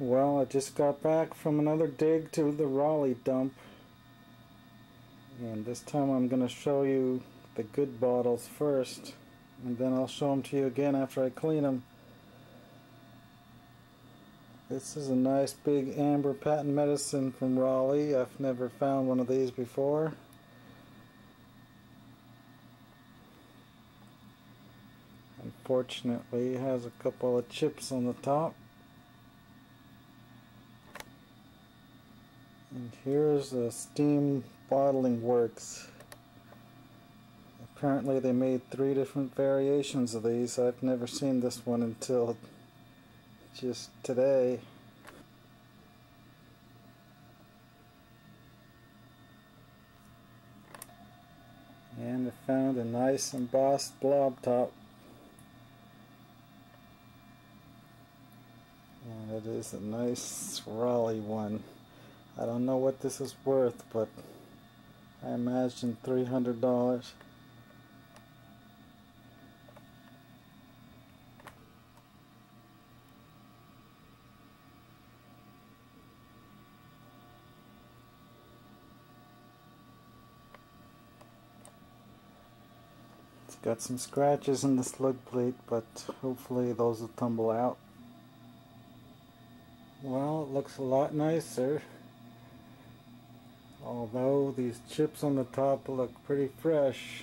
Well, I just got back from another dig to the Raleigh dump, and this time I'm going to show you the good bottles first, and then I'll show them to you again after I clean them. This is a nice big amber patent medicine from Raleigh. I've never found one of these before. Unfortunately, it has a couple of chips on the top. And here's a Steam Bottling Works. Apparently they made 3 different variations of these. I've never seen this one until just today. And I found a nice embossed blob top. And it is a nice Raleigh one. I don't know what this is worth, but I imagine $300. It's got some scratches in the slug plate, but hopefully those will tumble out. Well, it looks a lot nicer. Although these chips on the top look pretty fresh.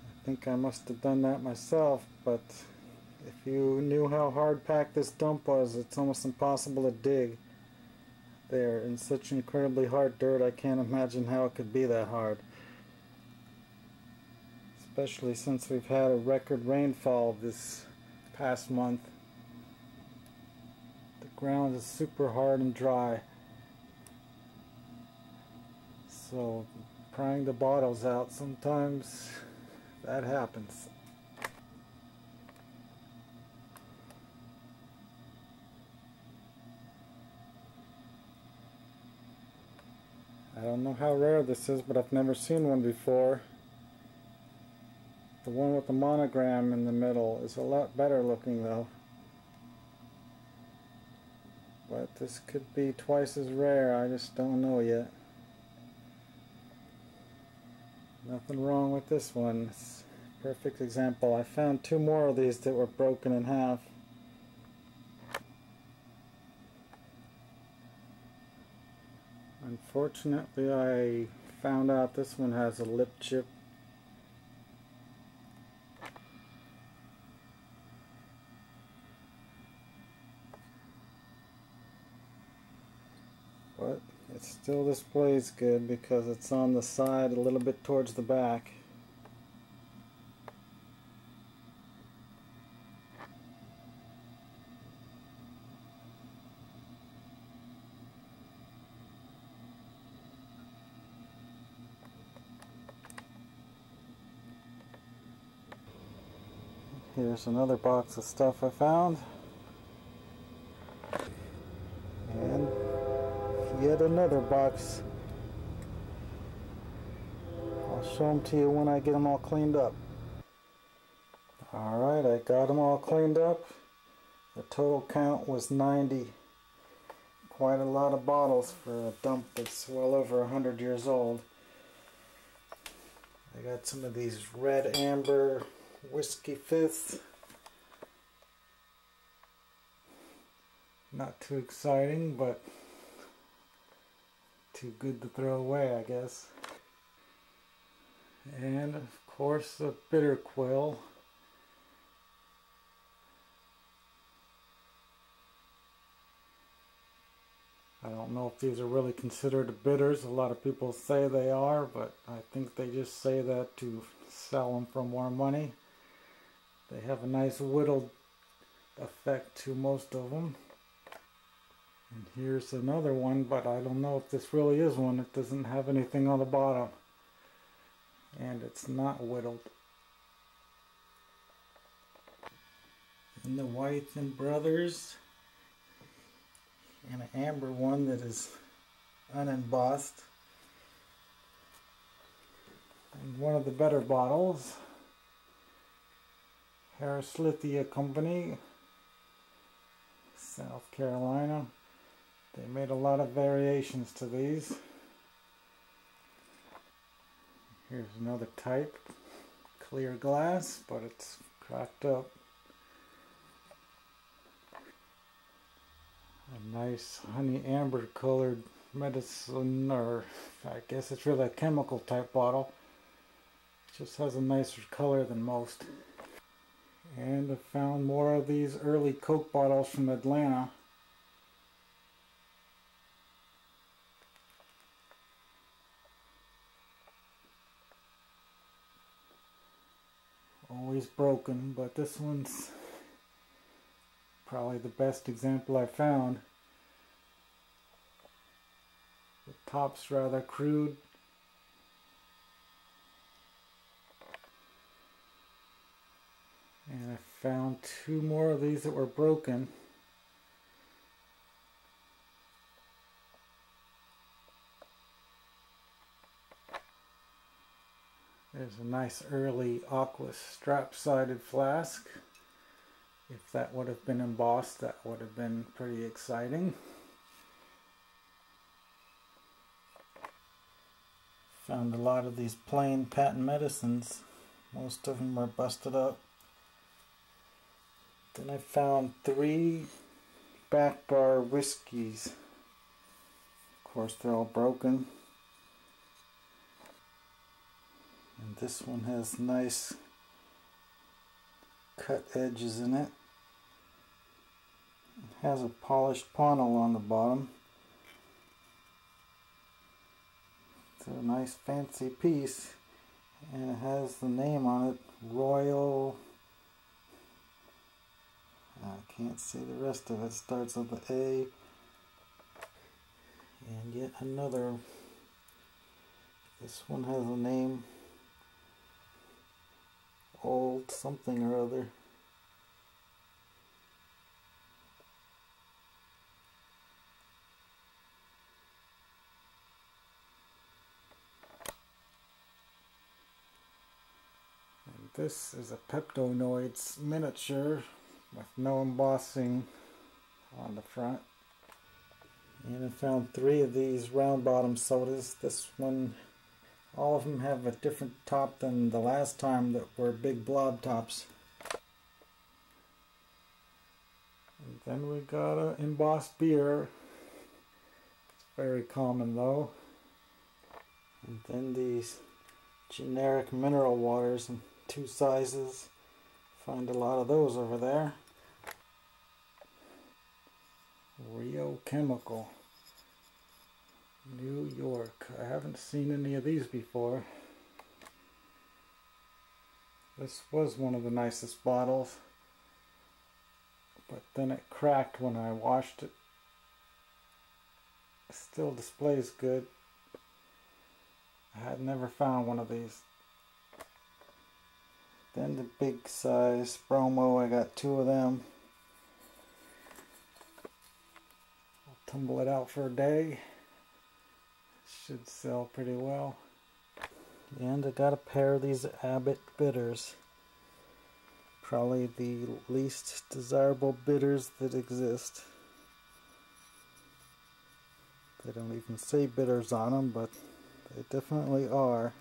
I think I must have done that myself, but if you knew how hard packed this dump was, it's almost impossible to dig. They're in such incredibly hard dirt, I can't imagine how it could be that hard. Especially since we've had a record rainfall this past month. The ground is super hard and dry. So prying the bottles out, sometimes that happens. I don't know how rare this is, but I've never seen one before. The one with the monogram in the middle is a lot better looking though. But this could be twice as rare, I just don't know yet. Nothing wrong with this one. It's a perfect example. I found 2 more of these that were broken in half. Unfortunately, I found out this one has a lip chip. But it still displays good because it's on the side a little bit towards the back. Here's another box of stuff I found. And yet another box. I'll show them to you when I get them all cleaned up. Alright, I got them all cleaned up. The total count was 90. Quite a lot of bottles for a dump that's well over 100 years old. I got some of these red amber whiskey fifth. Not too exciting, but too good to throw away, I guess. And of course the bitter quill. I don't know if these are really considered bitters. A lot of people say they are, but I think they just say that to sell them for more money. They have a nice whittled effect to most of them. And here's another one, but I don't know if this really is one. It doesn't have anything on the bottom. And it's not whittled. And the White and Brothers. And an amber one that is unembossed. And one of the better bottles. Harris Lithia Company. South Carolina. They made a lot of variations to these. Here's another type. Clear glass, but it's cracked up. A nice honey amber colored medicine, or I guess it's really a chemical type bottle. It just has a nicer color than most. And I found more of these early Coke bottles from Atlanta. Always broken, but this one's probably the best example I found. The top's rather crude. And I found two more of these that were broken. There's a nice early aqua strap-sided flask. If that would have been embossed, that would have been pretty exciting. Found a lot of these plain patent medicines. Most of them are busted up. Then I found 3 back bar whiskeys. Of course, they're all broken. And this one has nice cut edges in it. It has a polished panel on the bottom. It's a nice fancy piece, and it has the name on it, Royal. I can't see the rest of it. It starts with the A. And yet another. This one has a name, Old something or other. And this is a Peptonoids miniature with no embossing on the front. And I found 3 of these round bottom sodas. This one, all of them have a different top than the last time that were big blob tops. And then we got an embossed beer. It's very common though. And then these generic mineral waters in 2 sizes. Find a lot of those over there. Rio Chemical, New York. I haven't seen any of these before. This was one of the nicest bottles, but then it cracked when I washed it. It still displays good. I had never found one of these. Then the big size Bromo, I got 2 of them. I'll tumble it out for a day. Should sell pretty well. And I got a pair of these Abbott bitters. Probably the least desirable bitters that exist. They don't even say bitters on them, but they definitely are.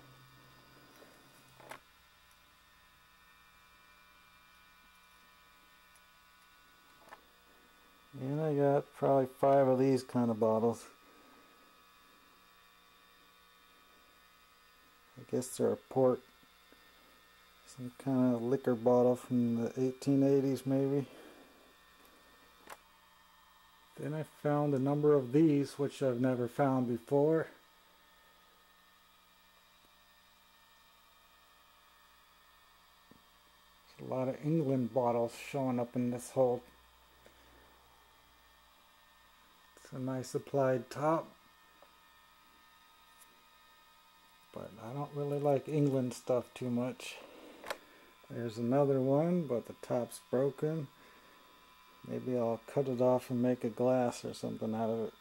And I got probably 5 of these kind of bottles. I guess they're a port. Some kind of liquor bottle from the 1880s maybe. Then I found a number of these which I've never found before. There's a lot of England bottles showing up in this hole. It's a nice applied top. But I don't really like England stuff too much. There's another one, but the top's broken. Maybe I'll cut it off and make a glass or something out of it.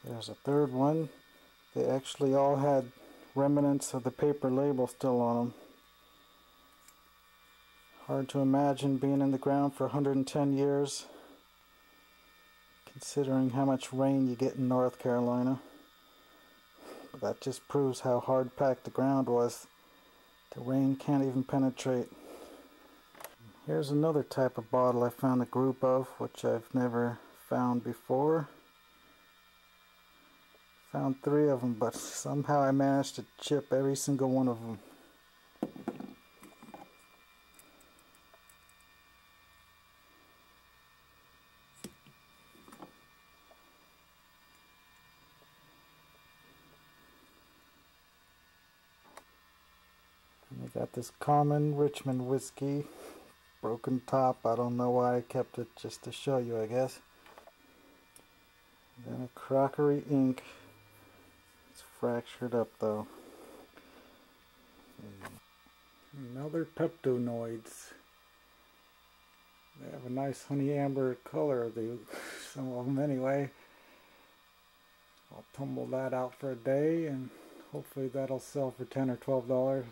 There's a third one. They actually all had remnants of the paper label still on them. Hard to imagine being in the ground for 110 years, considering how much rain you get in North Carolina. But that just proves how hard packed the ground was. The rain can't even penetrate. Here's another type of bottle I found a group of, which I've never found before. Found 3 of them, but somehow I managed to chip every single one of them. And I got this common Richmond whiskey, broken top. I don't know why I kept it, just to show you, I guess. Then a crockery ink. It's fractured up though. Another Peptonoids. They have a nice honey amber color, some of them anyway. I'll tumble that out for a day and hopefully that'll sell for $10 or $12.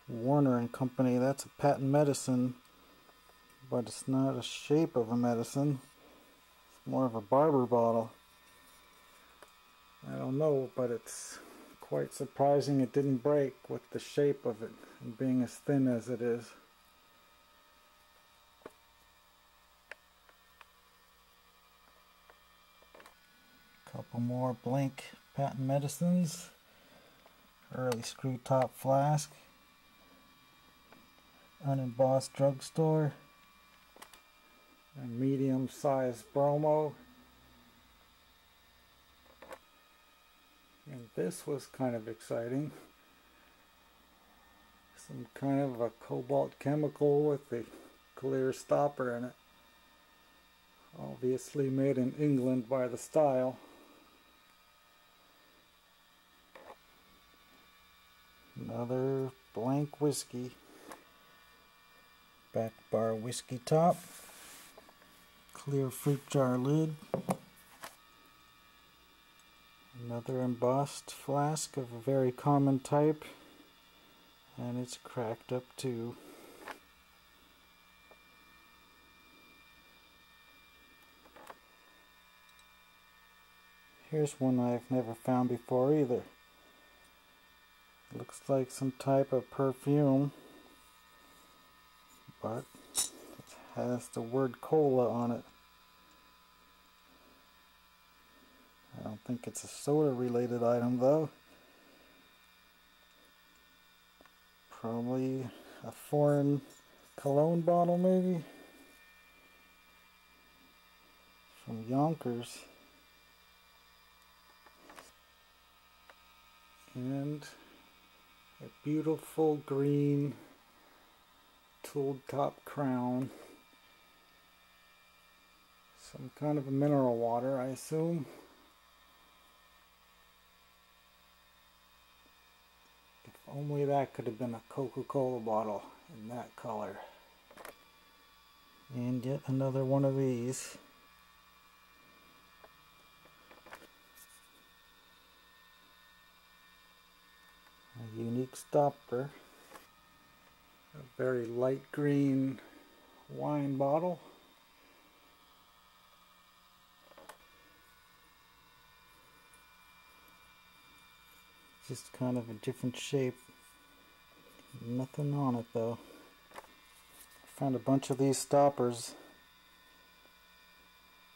Warner and Company, that's a patent medicine, but it's not a shape of a medicine. It's more of a barber bottle. I don't know, but it's quite surprising it didn't break with the shape of it and being as thin as it is. Couple more blank patent medicines. Early screw top flask. Unembossed drugstore. A medium-sized bromo. And this was kind of exciting. Some kind of a cobalt chemical with a clear stopper in it. Obviously made in England by the style. Another blank whiskey. Back bar whiskey top. Clear fruit jar lid. Another embossed flask of a very common type. And it's cracked up too. Here's one I've never found before either. Looks like some type of perfume, but it has the word cola on it. I don't think it's a soda related item though. Probably a foreign cologne bottle maybe. From Yonkers. And a beautiful green tooled top crown. Some kind of a mineral water, I assume. If only that could have been a Coca-Cola bottle in that color. And yet another one of these. A unique stopper. A very light green wine bottle. Just kind of a different shape. Nothing on it though. I found a bunch of these stoppers.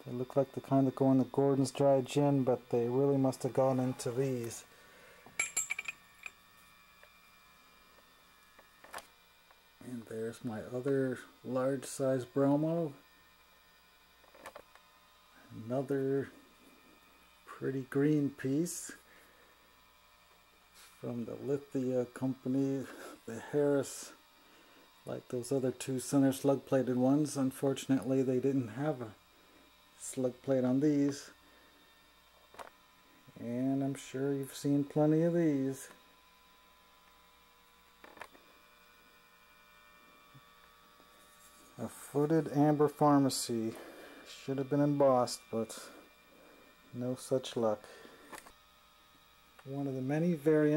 They look like the kind that go in the Gordon's Dry Gin, but they really must have gone into these. And there's my other large size bromo. Another pretty green piece from the Lithia company, the Harris, like those other two center slug plated ones. Unfortunately they didn't have a slug plate on these, and I'm sure you've seen plenty of these. A footed amber pharmacy. Should have been embossed, but no such luck. One of the many variants